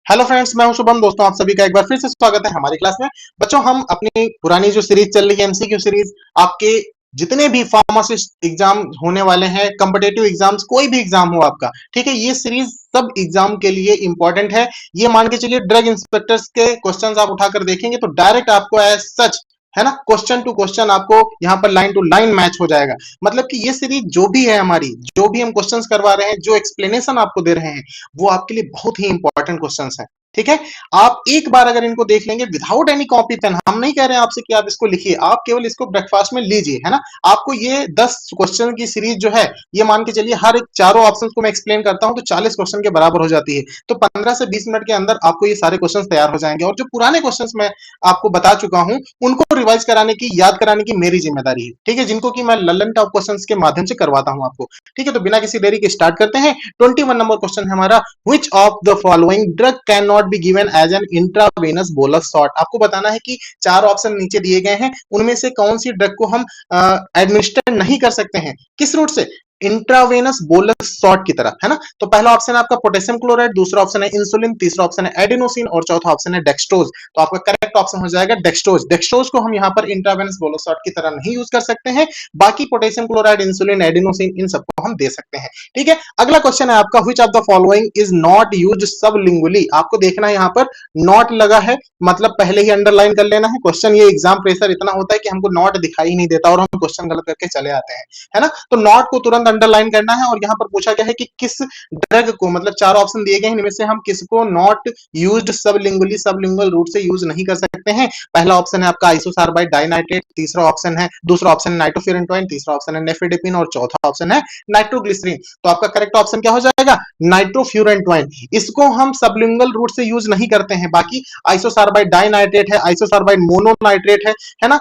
Hello friends, मैं हूं शुभम। दोस्तों, आप सभी का एक बार फिर से स्वागत है हमारी क्लास में। बच्चों, हम अपनी पुरानी जो सीरीज चल रही है एमसीक्यू सीरीज, आपके जितने भी फार्मासिस्ट एग्जाम होने वाले हैं, कॉम्पिटेटिव एग्जाम्स, कोई भी एग्जाम हो आपका, ठीक है, ये सीरीज सब एग्जाम के लिए इंपॉर्टेंट है। ये मान के चलिए ड्रग इंस्पेक्टर्स के क्वेश्चंस आप उठाकर देखेंगे तो डायरेक्ट आपको एज सच, है ना, क्वेश्चन टू क्वेश्चन आपको यहाँ पर लाइन टू लाइन मैच हो जाएगा। मतलब कि ये सीरीज जो भी है हमारी, जो भी हम क्वेश्चंस करवा रहे हैं, जो एक्सप्लेनेशन आपको दे रहे हैं, वो आपके लिए बहुत ही इंपॉर्टेंट क्वेश्चंस हैं। ठीक है, आप एक बार अगर इनको देख लेंगे विदाउट एनी कॉपी पेन, हम नहीं कह रहे हैं आपसे कि आप इसको लिखिए, आप केवल इसको ब्रेकफास्ट में लीजिए, है ना। आपको ये 10 क्वेश्चन की सीरीज जो है, ये मान के चलिए हर एक चारों ऑप्शंस को मैं एक्सप्लेन करता हूं तो 40 क्वेश्चन के बराबर हो जाती है। तो 15 से 20 मिनट के अंदर आपको ये सारे क्वेश्चन तैयार हो जाएंगे, और जो पुराने क्वेश्चन मैं आपको बता चुका हूं उनको रिवाइज कराने की, याद कराने की मेरी जिम्मेदारी है। ठीक है, जिनको कि मैं लल्लन टॉप क्वेश्चन के माध्यम से करवाता हूं आपको। ठीक है, तो बिना किसी देरी के स्टार्ट करते हैं। 21 नंबर क्वेश्चन है हमारा, which of the following drug can not be given as an intravenous bolus shot. आपको बताना है कि चार ऑप्शन नीचे दिए गए हैं, उनमें से कौन सी ड्रग को हम एडमिनिस्टर नहीं कर सकते हैं, किस रूट से, इंट्रावेनस बोलस शॉट की तरफ, है ना। तो पहला ऑप्शन है आपका पोटेशियम क्लोराइड, दूसरा ऑप्शन है इंसुलिन, तीसरा ऑप्शन है एडिनोसिन और चौथा ऑप्शन है डेक्सट्रोज। तो आपका करेक्ट ऑप्शन हो जाएगा डेक्सट्रोज। डेक्सट्रोज को हम यहाँ पर इंट्रावेनस बोलस शॉट की तरह नहीं यूज कर सकते हैं, बाकी पोटेशियम क्लोराइड, इंसुलिन, एडिनोसिन, इन सबको हम दे सकते हैं। ठीक है, अगला क्वेश्चन है आपका, which of the following is not used sublingually. आपको देखना है यहाँ पर नॉट लगा है, मतलब पहले ही अंडरलाइन कर लेना है। क्वेश्चन ये एग्जाम प्रेशर इतना होता है कि हमको नॉट दिखाई नहीं देता और हम क्वेश्चन गलत करके चले आते हैं, है ना। तो नॉट को तुरंत अंडरलाइन करना है, और यहाँ पर पूछा गया है कि किस ड्रग को, मतलब चार ऑप्शन दिए गए हैं, इनमें से हम किसको not used sublingually, sublingual route से यूज नहीं कर सकते हैं। पहला ऑप्शन है आपका आइसोसार्बाइड डाइनाइट्रेट, तीसरा ऑप्शन है, दूसरा ऑप्शन है नाइट्रोफिरेंटोइन, तीसरा ऑप्शन है नेफिडिपिन और चौथा ऑप्शन है नाइट्रोग्लिसरीन। तो आपका करेक्ट ऑप्शन क्या हो जाएगा, नाइट्रोफ्यूरेंटोइन। इसको हम सबलिंगुअल रूट से यूज नहीं करते हैं। बाकी आइसोसार्बाइड डाइनाइट्रेट है, आइसोसार्बाइड मोनोनाइट्रेट है ना,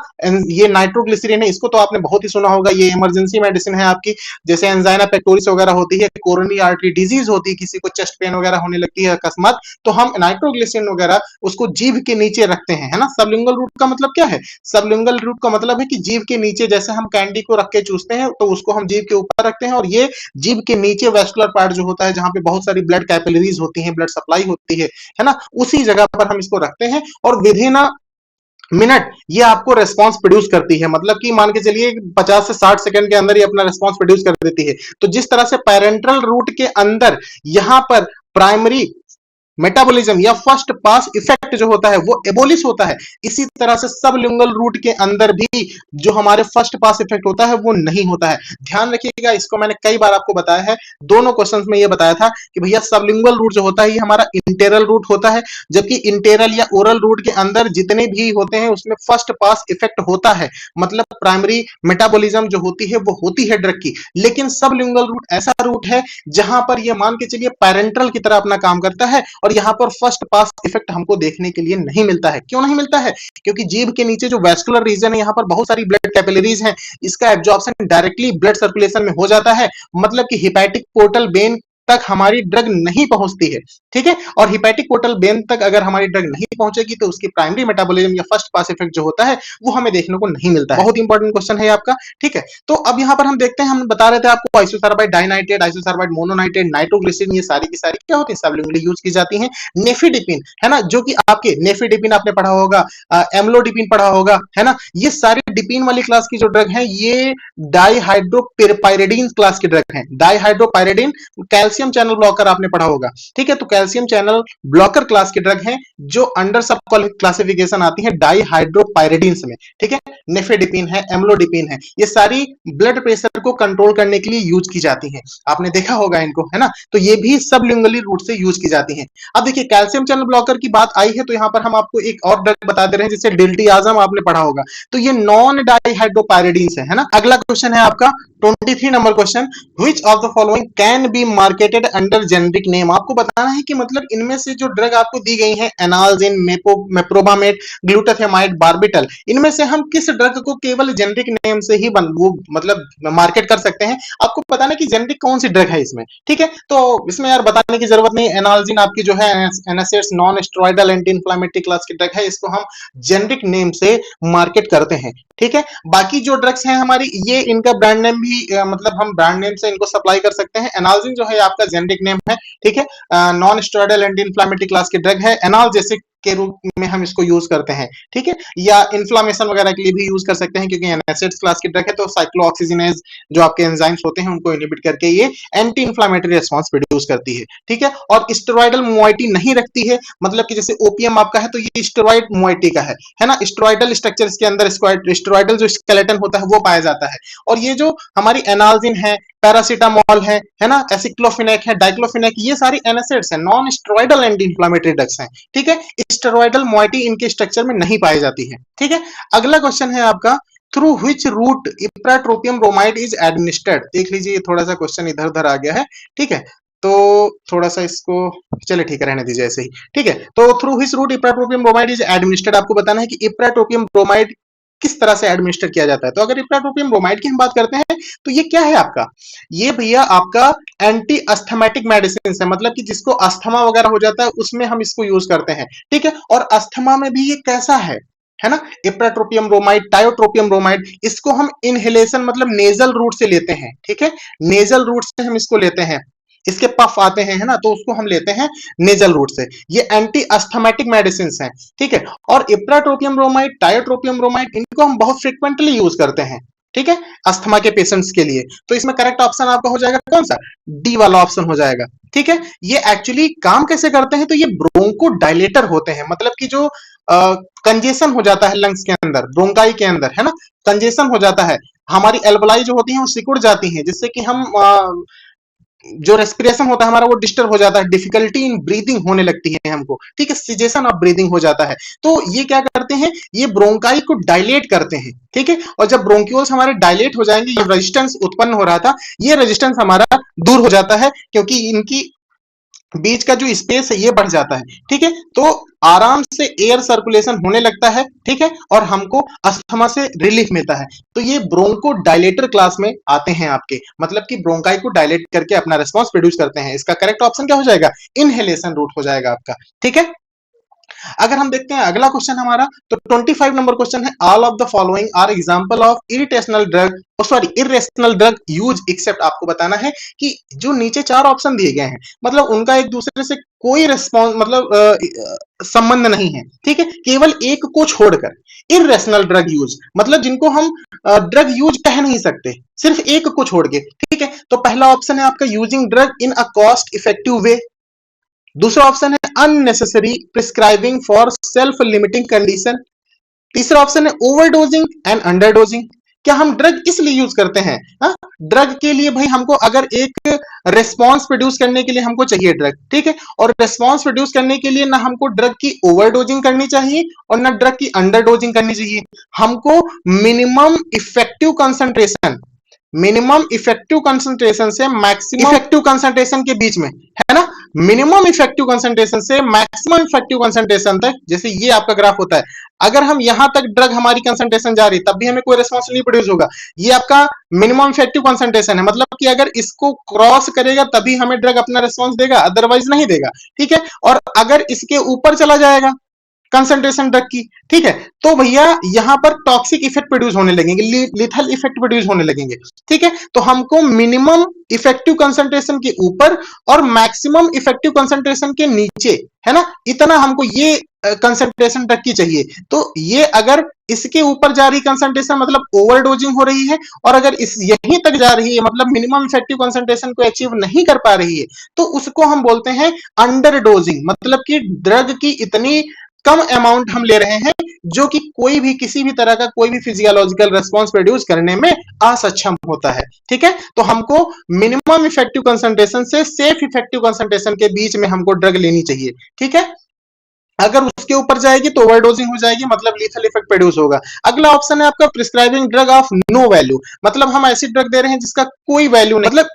ये नाइट्रोग्लिसरीन है, इसको तो आपने बहुत ही सुना होगा। ये इमरजेंसी मेडिसिन है आपकी, जैसे एंजाइना पेक्टोरिस वगैरह होती है, कोरोनरी आर्टरी डिजीज होती है, किसी को चेस्ट पेन वगैरह होने लगती है अकस्मात, तो हम नाइट्रोग्लिसरीन वगैरह उसको जीभ के नीचे रखते हैं, है ना। सबलिंगुअल रूट का मतलब क्या है, सबलिंगुअल रूट का मतलब है कि जीभ के नीचे, जैसे हम कैंडी को रख के चूसते हैं तो उसको हम जीभ के ऊपर रखते हैं, और ये जीभ के नीचे वेस्कुलर पार्ट जो होता है, जहां पे बहुत सारी ब्लड कैपिलरीज होती हैं, ब्लड सप्लाई होती है ना, उसी जगह पर हम इसको रखते हैं, और विद इन मिनट ये आपको रेस्पॉन्स प्रोड्यूस करती है। मतलब कि मान के चलिए 50 से 60 सेकंड के अंदर ये अपना रेस्पॉन्स प्रोड्यूस कर देती है। तो जिस तरह से पैरेंटल रूट के अंदर यहां पर प्राइमरी मेटाबॉलिज्म या फर्स्ट पास इफेक्ट जो होता है वो एबोलिश होता है, इसी तरह से सबलिंगुअल रूट के अंदर भी जो हमारे फर्स्ट पास इफेक्ट होता है वो नहीं होता है। ध्यान रखिएगा, इसको मैंने कई बार आपको बताया है, दोनों क्वेश्चंस में ये बताया था कि भैया सबलिंगुअल रूट जो होता है ये हमारा इंटेरल रूट होता है, जबकि इंटेरल या ओरल रूट के अंदर जितने भी होते हैं उसमें फर्स्ट पास इफेक्ट होता है, मतलब प्राइमरी मेटाबॉलिज्म जो होती है वो होती है ड्रग की। लेकिन सबलिंगुअल रूट ऐसा रूट है जहां पर ये मान के चलिए पैरेंटल की तरह अपना काम करता है, और यहाँ पर फर्स्ट पास इफेक्ट हमको देखने के लिए नहीं मिलता है। क्यों नहीं मिलता है, क्योंकि जीभ के नीचे जो वेस्कुलर रीजन है, यहाँ पर बहुत सारी ब्लड कैपिलरीज हैं, इसका एब्जॉर्प्शन डायरेक्टली ब्लड सर्कुलेशन में हो जाता है, मतलब कि हिपैटिक पोर्टल वेन तक हमारी ड्रग नहीं पहुंचती है। ठीक है, और हिपैटिक पोर्टल वेन तक अगर हमारी ड्रग नहीं पहुंचेगी तो उसकी प्राइमरी मेटाबॉलिज्म या फर्स्ट पास इफेक्ट जो होता है वो हमें देखने को नहीं मिलता है। बहुत इंपॉर्टेंट क्वेश्चन है आपका। ठीक है, तो अब यहाँ पर हम देखते हैं, हम बता रहे थे आपको आइसोसार्बाइड डाइनाइट्रेट, आइसोसार्बाइड मोनोनाइट्रेट, नाइट्रोग्लिसरीन, ये सारी की सारी क्या होती है, सबलिंगुअली यूज की जाती है। नेफिडिपिन, है ना, जो कि आपके नेफिडिपिन आपने पढ़ा होगा, एम्लोडिपिन पढ़ा होगा, है ना, ये सारी डिपिन वाली क्लास की जो ड्रग है ये डाइहाइड्रोपायरिडीन क्लास की ड्रग है। डाइहाइड्रोपायरिडीन कैल्शियम चैनल ब्लॉकर आपने पढ़ा होगा। ठीक है, तो कैल्शियम चैनल ब्लॉकर क्लास की ड्रग है जो अंडर सब क्लासिफिकेशन आती है डाइहाइड्रोपायरिडीन्स में। ठीक है, नेफेडिपिन है, एम्लोडिपिन है, ये सारी ब्लड प्रेशर को कंट्रोल करने के लिए यूज की जाती है, आपने देखा होगा इनको, है ना। तो ये भी सबलिंगुअली रूट से यूज की जाती है। अब देखिए कैल्शियम चैनल ब्लॉकर की बात आई है तो यहाँ पर हम आपको एक और ड्रग बता दे रहे हैं जिसे डिल्टियाजम आपने पढ़ा होगा, तो ये नॉन डाइहाइड्रोपायरिडीन्स है ना। अगला क्वेश्चन है आपका 23 number question, which of the following can be marketed under generic name. आपको बताना है कि मतलब इनमें से जो ड्रग आपको दी गई है, एनाल्जिन, मेप्रोबामेट, ग्लूटाथेमाइड, बार्बिटल, इनमें से हम किस ड्रग को केवल जेनेरिक नेम से ही वो मतलब मार्केट कर सकते हैं। आपको बताना कि जेनेरिक कौन सी ड्रग है इसमें। ठीक है, तो इसमें यार बताने की जरूरत नहीं, एनाल्जिन आपकी जो है NSAIDs non steroidal anti inflammatory class की ड्रग है, इसको हम जेनेरिक नेम से मार्केट करते हैं। ठीक है, बाकी जो ड्रग्स हैं हमारी, ये इनका ब्रांड नेम भी मतलब हम ब्रांड नेम से इनको सप्लाई कर सकते हैं। एनाल्जिन जो है आपका आपका जेनेरिक नेम है, ठीक है। Non steroidal anti inflammatory class के ड्रग है, एनाल्जेसिक के रूप में हम इसको यूज करते हैं, ठीक है। या इन्फ्लामेशन वगैरह के लिए भी यूज कर सकते हैं, क्योंकि एनासिड्स क्लास की ड्रग है, तो साइक्लोऑक्सीजिनेज जो आपके एंजाइम्स होते हैं उनको इनहिबिट करके ये एंटी इंफ्लेमेटरी रिस्पांस प्रोड्यूस करती है, ठीक है। और स्टेरॉइडल मोइटी नहीं रखती है, मतलब कि जैसे ओपीएम आपका है तो ये स्टेरॉइड मोइटी का है ना। स्टेरॉइडल स्ट्रक्चर इसके अंदर स्टेरॉइडल जो स्केलेटन होता है वो पाया जाता है। और ये जो हमारी एनाल्जिन है, पैरासीटामोल है ना, एसिक्लोफिनेक है, डाइक्लोफिनेक, ये सारी एनासिड्स हैं, non steroidal anti inflammatory drugs हैं, ठीक है। स्टेरॉइडल मोइटी इनके स्ट्रक्चर में नहीं पाई जाती है, ठीक है। अगला क्वेश्चन है आपका, through which route ipratropium bromide is administered. देख लीजिए, थोड़ा सा क्वेश्चन इधर उधर आ गया है, ठीक है। तो थोड़ा सा इसको चले ठीक है, रहने दीजिए ऐसे ही, ठीक है। तो through which route ipratropium bromide is administered, आपको बताना है कि इप्राट्रोपियम ब्रोमाइड किस तरह से एडमिनिस्टर किया जाता है। तो अगर इप्राट्रोपियम ब्रोमाइड की हम बात करते हैं तो ये क्या है आपका, ये भैया आपका एंटी अस्थमेटिक मेडिसिन है, मतलब कि जिसको अस्थमा वगैरह हो जाता है उसमें हम इसको यूज करते हैं, ठीक है। और अस्थमा में भी ये कैसा है ना, इप्राट्रोपियम ब्रोमाइड, टायोट्रोपियम ब्रोमाइड, इसको हम इनहेलेशन मतलब नेजल रूट से लेते हैं, ठीक है। नेजल रूट से हम इसको लेते हैं, इसके पफ आते हैं, है ना, तो उसको हम लेते हैं नेजल रूट से। ये एंटी अस्थमेटिक मेडिसिन हैं, ठीक है। और इप्राट्रोपियम ब्रोमाइड, टायोट्रोपियम ब्रोमाइड, इनको हम बहुत फ्रिक्वेंटली यूज करते हैं, ठीक है, अस्थमा के पेशेंट्स के लिए। तो इसमें करेक्ट ऑप्शन आपका हो जाएगा कौन सा, डी वाला ऑप्शन हो जाएगा, ठीक है। ये एक्चुअली काम कैसे करते हैं, तो ये ब्रोंको डायलेटर होते हैं, मतलब कि जो कंजेशन हो जाता है लंग्स के अंदर, ब्रोंकाई के अंदर, है ना, कंजेशन हो जाता है, हमारी एल्वलाई जो होती है वो सिकुड़ जाती है, जिससे कि हम जो रेस्पिरेशन होता है हमारा वो डिस्टर्ब हो जाता है, डिफिकल्टी इन ब्रीदिंग होने लगती है हमको, ठीक है, सिजेशन ऑफ ब्रीदिंग हो जाता है। तो ये क्या करते हैं, ये ब्रोंकाई को डायलेट करते हैं, ठीक है। और जब ब्रोंक्यूल्स हमारे डायलेट हो जाएंगे, ये रेजिस्टेंस उत्पन्न हो रहा था, ये रेजिस्टेंस हमारा दूर हो जाता है, क्योंकि इनकी बीच का जो स्पेस है ये बढ़ जाता है, ठीक है। तो आराम से एयर सर्कुलेशन होने लगता है, ठीक है, और हमको अस्थमा से रिलीफ मिलता है। तो ये ब्रोंको डायलेटर क्लास में आते हैं आपके, मतलब कि ब्रोंकाई को डायलेट करके अपना रिस्पांस प्रोड्यूस करते हैं। इसका करेक्ट ऑप्शन क्या हो जाएगा, इनहेलेशन रूट हो जाएगा आपका, ठीक है। अगर हम देखते हैं अगला क्वेश्चन हमारा, तो 25 नंबर क्वेश्चन है, all of the following are example of irrational drug, sorry irrational drug use except, आपको बताना है कि जो नीचे चार ऑप्शन दिए गए हैं, मतलब उनका एक दूसरे से कोई रिस्पॉन्स मतलब संबंध नहीं है, ठीक है, केवल एक को छोड़कर। इरेशनल ड्रग यूज मतलब जिनको हम ड्रग यूज कह नहीं सकते, सिर्फ एक को छोड़ के, ठीक है। तो पहला ऑप्शन है आपका using drug in a cost effective वे, दूसरा ऑप्शन है unnecessary prescribing for self limiting condition, तीसरा ऑप्शन है ओवरडोजिंग एंड अंडरडोजिंग। क्या हम ड्रग इसलिए यूज करते हैं, ड्रग के लिए भाई हमको अगर एक रेस्पॉन्स प्रोड्यूस करने के लिए हमको चाहिए ड्रग, ठीक है, और रेस्पॉन्स प्रोड्यूस करने के लिए ना हमको ड्रग की ओवरडोजिंग करनी चाहिए और ना ड्रग की अंडरडोजिंग करनी चाहिए, हमको minimum effective concentration, minimum effective concentration से मैक्सिमम इफेक्टिव कंसंट्रेशन के बीच में, है ना, मिनिमम इफेक्टिव कंसंट्रेशन से मैक्सिमम इफेक्टिव कंसंट्रेशन तक, जैसे ये आपका ग्राफ होता है, अगर हम यहां तक ड्रग हमारी कंसंट्रेशन जा रही तब भी हमें कोई रिस्पांस नहीं प्रोड्यूस होगा, ये आपका मिनिमम इफेक्टिव कंसंट्रेशन है, मतलब कि अगर इसको क्रॉस करेगा तभी हमें ड्रग अपना रिस्पांस देगा, अदरवाइज नहीं देगा, ठीक है। और अगर इसके ऊपर चला जाएगा कंसंट्रेशन ड्रग की, ठीक है, तो भैया यहां पर टॉक्सिक इफेक्ट प्रोड्यूस होने लगेंगे, लिथल इफेक्ट प्रोड्यूस होने लगेंगे, ठीक है। तो हमको मिनिमम इफेक्टिव कंसंट्रेशन के ऊपर और मैक्सिमम इफेक्टिव कंसंट्रेशन के नीचे, है ना, इतना हमको ये कंसंट्रेशन ड्रग की चाहिए। तो ये अगर इसके ऊपर जा रही कंसंट्रेशन मतलब ओवरडोजिंग हो रही है, और अगर इस यहीं तक जा रही है मतलब मिनिमम इफेक्टिव कंसंट्रेशन को अचीव नहीं कर पा रही है, तो उसको हम बोलते हैं अंडरडोजिंग, मतलब कि ड्रग की इतनी कम अमाउंट हम ले रहे हैं जो कि कोई भी किसी भी तरह का कोई भी फिजियोलॉजिकल रिस्पांस प्रोड्यूस करने में असक्षम होता है, ठीक है। तो हमको मिनिमम इफेक्टिव कंसंट्रेशन से सेफ इफेक्टिव कंसंट्रेशन के बीच में हमको ड्रग लेनी चाहिए, ठीक है। अगर उसके ऊपर जाएगी तो ओवरडोजिंग हो जाएगी, मतलब लीथल इफेक्ट प्रोड्यूस होगा। अगला ऑप्शन है आपका prescribing drug of no value, मतलब हम ऐसी ड्रग दे रहे हैं जिसका कोई वैल्यू नहीं, मतलब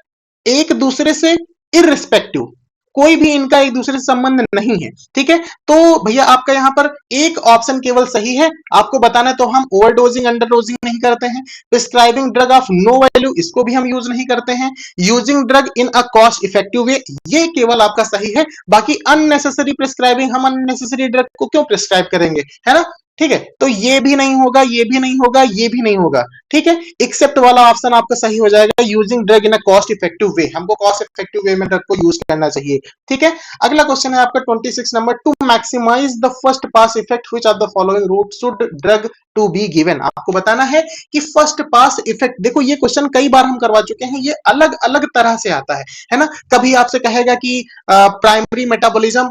एक दूसरे से इररिस्पेक्टिव, कोई भी इनका एक दूसरे से संबंध नहीं है, ठीक है। तो भैया आपका यहाँ पर एक ऑप्शन केवल सही है, आपको बताना है, तो हम ओवरडोजिंग अंडरडोजिंग नहीं करते हैं, prescribing drug of no value इसको भी हम यूज नहीं करते हैं, using drug in a cost effective way ये केवल आपका सही है। बाकी अननेसेसरी प्रिस्क्राइबिंग, हम अननेसेसरी ड्रग को क्यों प्रिस्क्राइब करेंगे, है ना, ठीक है, तो ये भी नहीं होगा, ये भी नहीं होगा, ये भी नहीं होगा। ठीक है, एक्सेप्ट वाला ऑप्शन आपका सही हो जाएगा, using drug in a cost effective वे, हमको कॉस्ट इफेक्टिव वे में ड्रग को यूज करना चाहिए। ठीक है, अगला क्वेश्चन है आपका 26 number, to maximize the first pass effect which of the following route should drug to be given, आपको बताना है कि फर्स्ट पास इफेक्ट, देखो ये क्वेश्चन कई बार हम करवा चुके हैं, ये अलग अलग तरह से आता है ना। कभी आपसे कहेगा कि प्राइमरी मेटाबॉलिज्म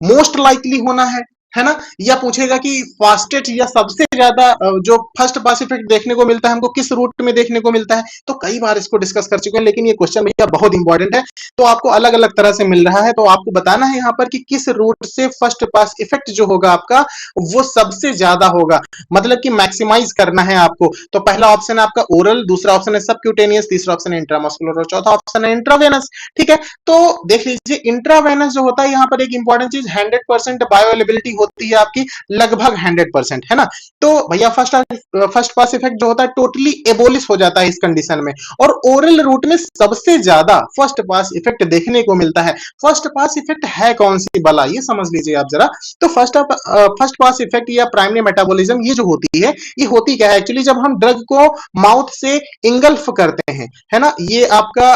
मोस्ट लाइकली होना है ना, या पूछेगा कि फास्टेस्ट या सबसे ज्यादा जो फर्स्ट पास इफेक्ट देखने को मिलता है हमको किस रूट में देखने को मिलता है। तो कई बार इसको डिस्कस कर चुके हैं, लेकिन ये क्वेश्चन भैया बहुत इंपॉर्टेंट है, तो आपको अलग अलग तरह से मिल रहा है, तो आपको बताना है यहाँ पर कि किस रूट से फर्स्ट पास इफेक्ट जो होगा आपका वो सबसे ज्यादा होगा, मतलब कि मैक्सिमाइज करना है आपको। तो पहला ऑप्शन है आपका ओरल, दूसरा ऑप्शन है सबक्यूटेनियस, तीसरा ऑप्शन है इंट्रामस्कुलर और चौथा ऑप्शन है इंट्रावेनस। ठीक है, तो देख लीजिए इंट्रावेनस जो होता है यहाँ पर एक इंपॉर्टेंट चीज 100% बायोअवेलेबिलिटी होती है आपकी, लगभग 100%, है ना। तो भैया फर्स्ट पास इफेक्ट जो होता है टोटली एबोलिश हो जाता है इस कंडीशन में, और ओरल रूट में सबसे ज्यादा फर्स्ट पास इफेक्ट देखने को मिलता है। फर्स्ट पास इफेक्ट है कौन सी बला, ये समझ लीजिए आप जरा। तो फर्स्ट पास इफेक्ट या प्राइमरी मेटाबॉलिज्म ये जो होती है, ये होती क्या है एक्चुअली, जब हम ड्रग को माउथ से इंगल्फ करते हैं, है ना, ये आपका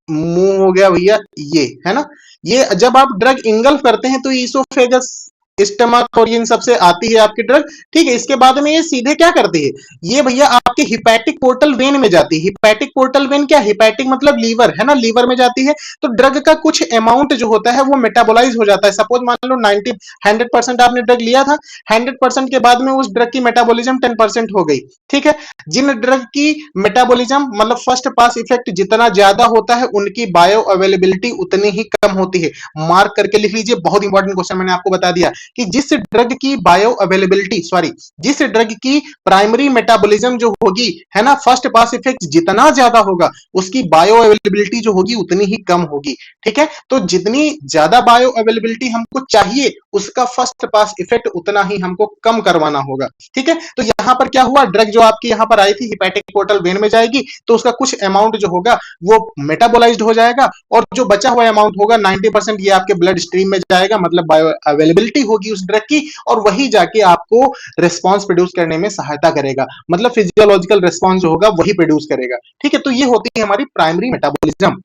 मुंह हो गया भैया, ये है ना, ये जब आप ड्रग इंगल्फ करते हैं तो ईसोफेगस, स्टमक और इन सबसे आती है आपकी ड्रग। ठीक है, इसके बाद में ये सीधे क्या करती है, ये भैया आपके हिपैटिक पोर्टल वेन में जाती है। हिपैटिक पोर्टल वेन क्या, हिपैटिक मतलब लीवर, है ना, लीवर में जाती है। तो ड्रग का कुछ अमाउंट जो होता है वो मेटाबोलाइज हो जाता है। सपोज मान लो 100% आपने ड्रग लिया था, 100% के बाद में उस ड्रग की मेटाबोलिज्म 10% हो गई। ठीक है, जिन ड्रग की मेटाबॉलिज्म मतलब फर्स्ट पास इफेक्ट जितना ज्यादा होता है उनकी बायो अवेलेबिलिटी उतनी ही कम होती है। मार्क करके लिख लीजिए, बहुत इंपॉर्टेंट क्वेश्चन मैंने आपको बता दिया कि जिस ड्रग की बायो अवेलेबिलिटी, सॉरी, जिस ड्रग की प्राइमरी मेटाबॉलिज्म जो होगी, है ना, फर्स्ट पास इफेक्ट जितना ज्यादा होगा उसकी बायो अवेलेबिलिटी जो होगी उतनी ही कम होगी। ठीक है, तो जितनी ज्यादा बायो अवेलेबिलिटी हमको चाहिए उसका फर्स्ट पास इफेक्ट उतना ही हमको कम करवाना होगा। ठीक है, तो यहां पर क्या हुआ, ड्रग जो आपकी यहां पर आई थी हिपैटिक पोर्टल वेन में जाएगी, तो उसका कुछ अमाउंट जो होगा वो मेटाबोलाइज्ड हो जाएगा, और जो बचा हुआ अमाउंट होगा 90% ये आपके ब्लड स्ट्रीम में जाएगा, मतलब बायो अवेलेबिलिटी होगी उस ड्रग की, और वही जाके आपको रिस्पॉन्स प्रोड्यूस करने में सहायता करेगा, मतलब फिजियोलॉजिकल रिस्पॉन्स जो होगा वही प्रोड्यूस करेगा। ठीक है, तो ये होती है हमारी प्राइमरी मेटाबॉलिज्म,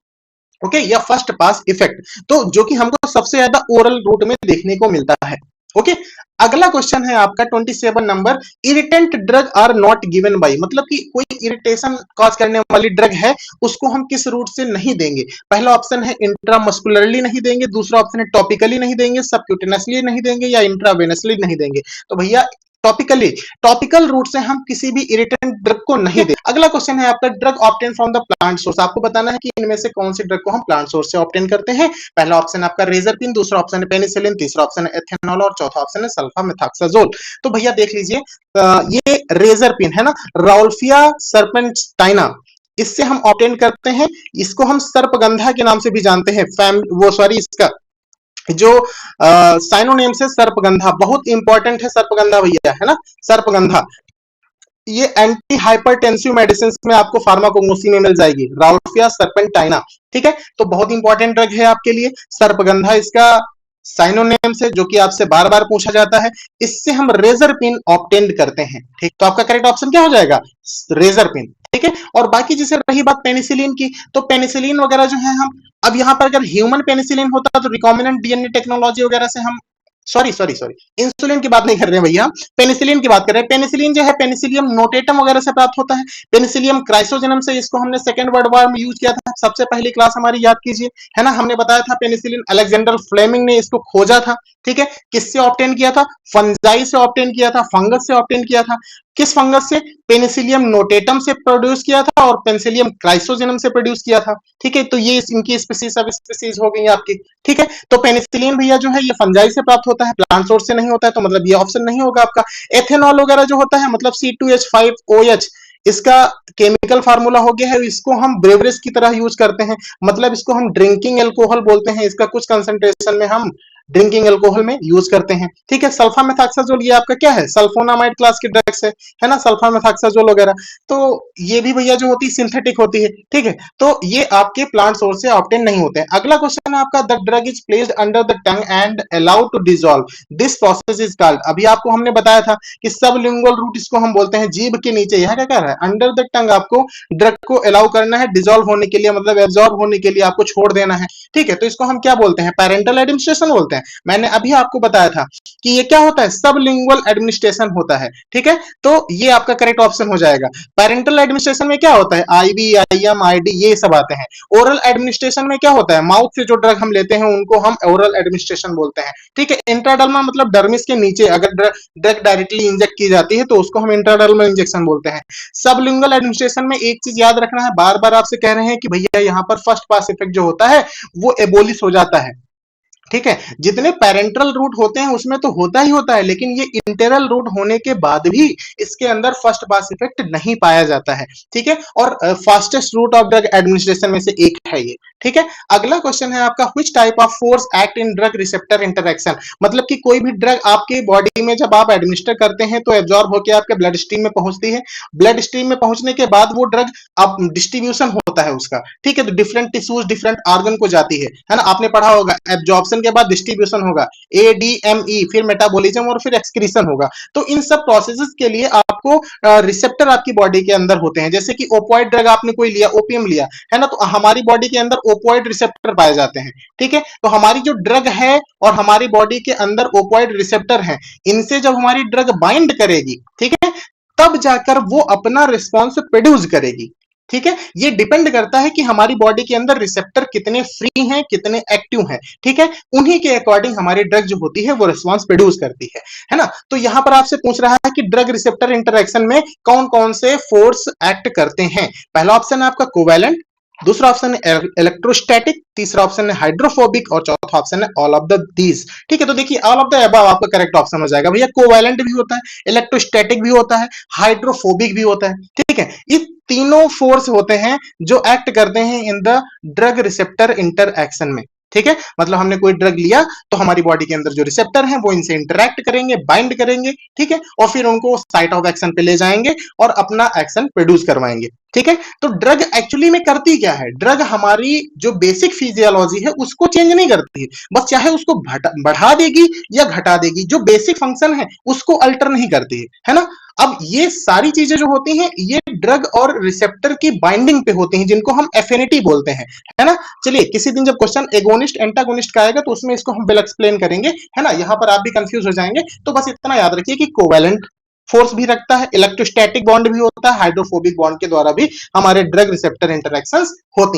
ओके, या फर्स्ट पास इफेक्ट, तो जो कि हमको सबसे ज्यादा ओरल रूट में देखने को मिलता है। ओके, अगला क्वेश्चन है आपका 27 number, irritant drug are not given by, मतलब कि कोई इरिटेशन कॉज करने वाली ड्रग है उसको हम किस रूट से नहीं देंगे। पहला ऑप्शन है इंट्रामस्कुलरली नहीं देंगे, दूसरा ऑप्शन है टॉपिकली नहीं देंगे, सबक्यूटेनसली नहीं देंगे, या इंट्रावेनसली नहीं देंगे। तो भैया टॉपिकली, टॉपिकल रूट से हम किसी भी इरिटेंट ड्रग को नहीं दे। अगला क्वेश्चन है आपका, drug obtain from the plant source, आपको बताना है कि इनमें से कौन सी ड्रग को हम प्लांट सोर्स से ऑब्टेन करते हैं। पहला ऑप्शन आपका रेजरपिन, दूसरा ऑप्शन है पेनिसिलिन, तीसरा ऑप्शन है एथेनॉल और चौथा ऑप्शन है सल्फा मेथाक्साजोल। तो भैया देख लीजिए, ये रेजरपिन है ना, राउल्फिया सर्पेंटाइना, इससे हम ऑब्टेन करते हैं। इसको हम सर्पगंधा के नाम से भी जानते हैं, वो सॉरी, इसका जो साइनोनेम से सर्पगंधा, बहुत इंपॉर्टेंट है सर्पगंधा भैया, है ना, सर्पगंधा। ये एंटी हाइपरटेंसिव मेडिसिन में आपको फार्माकोग्नोसी में मिल जाएगी, राउल्फिया सर्पेंटाइना। ठीक है, तो बहुत इंपॉर्टेंट ड्रग है आपके लिए सर्पगंधा, इसका साइनोनेम से, जो कि आपसे बार बार पूछा जाता है। इससे हम रेजरपिन ऑब्टेन करते हैं। ठीक, तो आपका करेक्ट ऑप्शन क्या हो जाएगा, रेजरपिन। ठीक है, और बाकी जैसे रही बात पेनिसिलिन की, तो पेनिसिलिन वगैरह जो है हम, अब यहां पर अगर ह्यूमन पेनिसिलिन होता तो रिकॉम्बिनेंट डीएनए टेक्नोलॉजी वगैरह से हम, सॉरी सॉरी सॉरी, इंसुलिन की बात नहीं कर रहे हैं भैया, पेनिसिलिन की बात कर रहे हैं। पेनिसिलिन जो है पेनिसिलियम नोटेटम वगैरह से प्राप्त होता है, पेनिसिलियम क्राइसोजेनम से, इसको हमने सेकंड वर्ल्ड वॉर में यूज किया था, सबसे पहली क्लास हमारी याद कीजिए, है ना, हमने बताया था पेनिसिलिन अलेक्जेंडर फ्लेमिंग ने इसको खोजा था। ठीक है, किससे ऑब्टेन किया था, फंजाई से ऑब्टेन किया था, फंगस से ऑब्टेन किया था। किस फंगस से, पेनिसिलियम नोटेटम से प्रोड्यूस किया था और पेनिसिलियम क्राइसोजेनम से प्रोड्यूस किया था। ठीक है, तो ये इनकी स्पीसीज सब स्पीसीज हो गई आपकी। ठीक है, तो पेनिसिलिन भैया जो है ये फंजाई से प्राप्त होता है, प्लांट सोर्स से नहीं होता है, तो मतलब ये ऑप्शन नहीं होगा आपका। एथेनॉल वगैरह जो होता है, मतलब C2H5OH, इसका केमिकल फार्मूला हो गया है, इसको हम ब्रेवरेज की तरह यूज करते हैं, मतलब इसको हम ड्रिंकिंग एल्कोहल बोलते हैं। इसका कुछ कंसंट्रेशन में हम ड्रिंकिंग अल्कोहल में यूज करते हैं। ठीक है, सल्फामेथाक्साजोल ये आपका क्या है, सल्फोनामाइड क्लास के ड्रग्स है ना, सल्फामेथाक्साजोल वगैरह। तो ये भी भैया जो होती है सिंथेटिक होती है। ठीक है, तो ये आपके प्लांट सोर्स से ऑब्टेन नहीं होते हैं। अगला क्वेश्चन है आपका, the drug is placed under the tongue and allowed to dissolve, this process is called. अभी आपको हमने बताया था कि सबलिंगुअल रूट इसको हम बोलते हैं, जीभ के नीचे। यह क्या कर रहा है, अंडर द टंग आपको ड्रग को अलाउ करना है डिसॉल्व होने के लिए, मतलब एब्जॉर्ब होने के लिए आपको छोड़ देना है। ठीक है, तो इसको हम क्या बोलते हैं, पेरेंटल एडमिनिस्ट्रेशन बोलते हैं। मैंने अभी आपको बताया था कि ये क्या होता है, सबलिंगुअल एडमिनिस्ट्रेशन होता है। ठीक है, तो ये आपका करेक्ट ऑप्शन हो जाएगा। पेरेंटल एडमिनिस्ट्रेशन में क्या होता है, आईवी, आईएम, आईडी ये सब आते हैं। ओरल एडमिनिस्ट्रेशन में क्या होता है, माउथ से जो ड्रग हम लेते हैं उनको हम ओरल एडमिनिस्ट्रेशन बोलते हैं। ठीक है, इंट्राडर्मा मतलब डर्मिस के नीचे अगर ड्रग डायरेक्टली इंजेक्ट की जाती है तो उसको हम इंट्राडर्मल इंजेक्शन बोलते हैं। सबलिंगुअल एडमिनिस्ट्रेशन में एक चीज याद रखना है, बार बार आपसे कह रहे हैं कि भैया यहाँ पर फर्स्ट पास इफेक्ट जो होता है वो एबोलिश हो जाता है। ठीक है, जितने पेरेंटल रूट होते हैं उसमें तो होता ही होता है, लेकिन ये इंटेरल रूट होने के बाद भी इसके अंदर फर्स्ट पास इफेक्ट नहीं पाया जाता है। ठीक है, और fastest route of drug administration में से एक है ये। ठीक है, अगला क्वेश्चन है आपका, which type of force act in drug receptor interaction, मतलब कि कोई भी ड्रग आपके बॉडी में जब आप एडमिनिस्टर करते हैं तो एब्जॉर्ब होकर आपके ब्लड स्ट्रीम में पहुंचती है। ब्लड स्ट्रीम में पहुंचने के बाद वो ड्रग अब डिस्ट्रीब्यूशन होता है उसका। ठीक है, तो डिफरेंट टिश्यूज डिफरेंट ऑर्गन को जाती है ना, आपने पढ़ा होगा एब्जॉर्प्शन के बाद डिस्ट्रीब्यूशन होगा, एडीएमई, फिर मेटाबॉलिज्म और फिर एक्सक्रीशन होगा। तो इन सब प्रोसेसेस के लिए आपको रिसेप्टर आपकी बॉडी के अंदर होते हैं। जैसे कि ओपियोइड ड्रग आपने कोई लिया, ओपियम लिया है ना, तो हमारी बॉडी के अंदर ओपियोइड रिसेप्टर पाए जाते हैं। ठीक है, तो हमारी जो ड्रग है और हमारी बॉडी के अंदर ओपियोइड रिसेप्टर है, इनसे जब हमारी ड्रग बाइंड करेगी, ठीक है, तब जाकर वो अपना रिस्पॉन्स प्रोड्यूस करेगी। ठीक है, ये डिपेंड करता है कि हमारी बॉडी के अंदर रिसेप्टर कितने फ्री हैं, कितने एक्टिव हैं। ठीक है, उन्हीं के अकॉर्डिंग हमारी ड्रग जो होती है वो रिस्पॉन्स प्रोड्यूस करती है ना। तो यहां पर आपसे पूछ रहा है कि ड्रग रिसेप्टर इंटरेक्शन में कौन कौन से फोर्स एक्ट करते हैं। पहला ऑप्शन है आपका कोवैलेंट, दूसरा ऑप्शन है इलेक्ट्रोस्टैटिक, तीसरा ऑप्शन है हाइड्रोफोबिक और चौथा ऑप्शन है ऑल ऑफ द दीज। ठीक है, तो देखिए ऑल ऑफ द अबव आपका करेक्ट ऑप्शन हो जाएगा भैया। कोवैलेंट भी होता है, इलेक्ट्रोस्टैटिक भी होता है, हाइड्रोफोबिक भी होता है। ठीक है, ये तीनों फोर्स होते हैं जो एक्ट करते हैं in the drug receptor interaction में। ठीक है, मतलब हमने कोई ड्रग लिया तो हमारी बॉडी के अंदर जो रिसेप्टर हैं वो इनसे इंटरैक्ट करेंगे, बाइंड करेंगे। ठीक है, और फिर उनको साइट ऑफ एक्शन पे ले जाएंगे और अपना एक्शन प्रोड्यूस करवाएंगे। ठीक है, तो ड्रग एक्चुअली में करती क्या है, ड्रग हमारी जो बेसिक फिजियोलॉजी है उसको चेंज नहीं करती है, बस चाहे उसको बढ़ा देगी या घटा देगी, जो बेसिक फंक्शन है उसको अल्टर नहीं करती है ना। अब ये सारी चीजें जो होती हैं ये ड्रग और रिसेप्टर की बाइंडिंग पे होती हैं, जिनको हम एफिनिटी बोलते हैं, है ना। चलिए किसी दिन जब क्वेश्चन एगोनिस्ट एंटागोनिस्ट का आएगा तो उसमें इसको हम वेल एक्सप्लेन करेंगे, है ना। यहाँ पर आप भी कंफ्यूज हो जाएंगे, तो बस इतना याद रखिए कि कोवैलेंट फोर्स भी रखता है, इलेक्ट्रोस्टैटिक बॉन्ड भी होता है, हाइड्रोफोबिक बॉन्ड के द्वारा भी हमारे ड्रग रिसेप्टर इंटरेक्शंस होती हैं।